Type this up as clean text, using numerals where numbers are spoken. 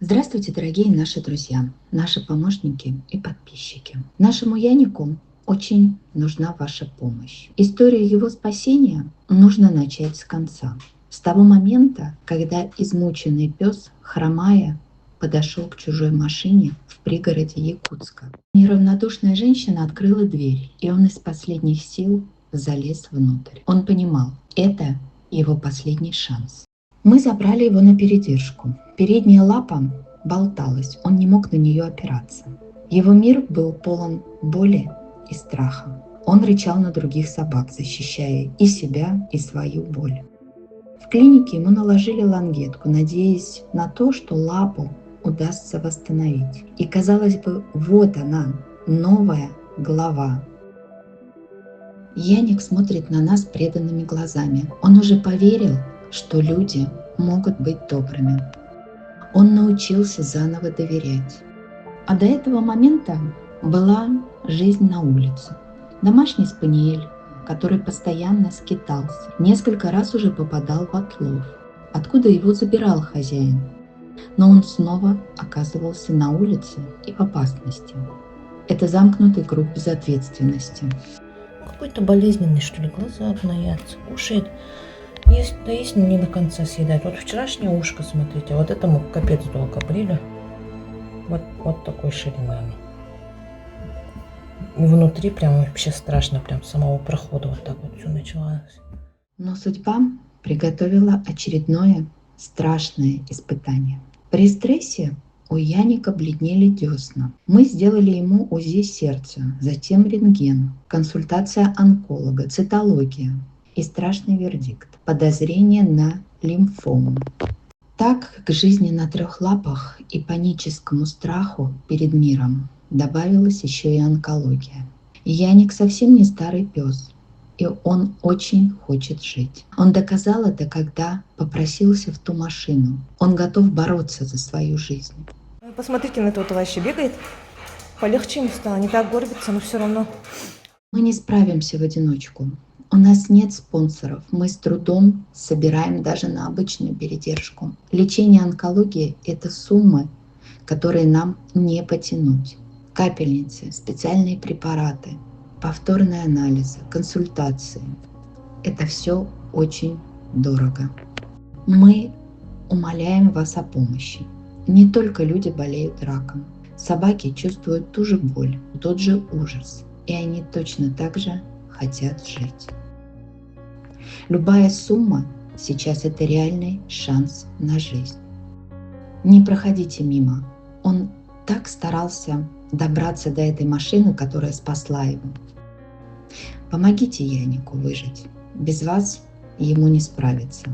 Здравствуйте, дорогие наши друзья, наши помощники и подписчики. Нашему Янику очень нужна ваша помощь. Историю его спасения нужно начать с конца. С того момента, когда измученный пес, хромая, подошел к чужой машине в пригороде Якутска. Неравнодушная женщина открыла дверь, и он из последних сил залез внутрь. Он понимал, это его последний шанс. Мы забрали его на передержку. Передняя лапа болталась, он не мог на нее опираться. Его мир был полон боли и страха. Он рычал на других собак, защищая и себя, и свою боль. В клинике ему наложили лангетку, надеясь на то, что лапу удастся восстановить. И, казалось бы, вот она, новая глава. Яник смотрит на нас преданными глазами. Он уже поверил, что люди могут быть добрыми. Он научился заново доверять. А до этого момента была жизнь на улице. Домашний спаниель, который постоянно скитался, несколько раз уже попадал в отлов, откуда его забирал хозяин. Но он снова оказывался на улице и в опасности. Это замкнутый круг безответственности. Какой-то болезненный, что ли, глаза гноятся, кушает. Есть, да есть не до конца съедать. Вот вчерашнее ушко, смотрите, вот этому капец долго брили. Вот такой ширины оно. И внутри прям вообще страшно, прям с самого прохода вот так вот все началось. Но судьба приготовила очередное страшное испытание. При стрессе у Яника бледнели десна. Мы сделали ему УЗИ сердца, затем рентген, консультация онколога, цитология и страшный вердикт – подозрение на лимфому. Так к жизни на трех лапах и паническому страху перед миром добавилась еще и онкология. Яник совсем не старый пес, и он очень хочет жить. Он доказал это, когда попросился в ту машину. Он готов бороться за свою жизнь. Посмотрите на этого товарища, бегает. Полегче ему стало, не так горбится, но все равно. Мы не справимся в одиночку. У нас нет спонсоров. Мы с трудом собираем даже на обычную передержку. Лечение онкологии – это суммы, которые нам не потянуть. Капельницы, специальные препараты, повторные анализы, консультации. Это все очень дорого. Мы умоляем вас о помощи. Не только люди болеют раком. Собаки чувствуют ту же боль, тот же ужас. И они точно так же хотят жить. Любая сумма сейчас – это реальный шанс на жизнь. Не проходите мимо. Он так старался добраться до этой машины, которая спасла его. Помогите Янику выжить. Без вас ему не справиться.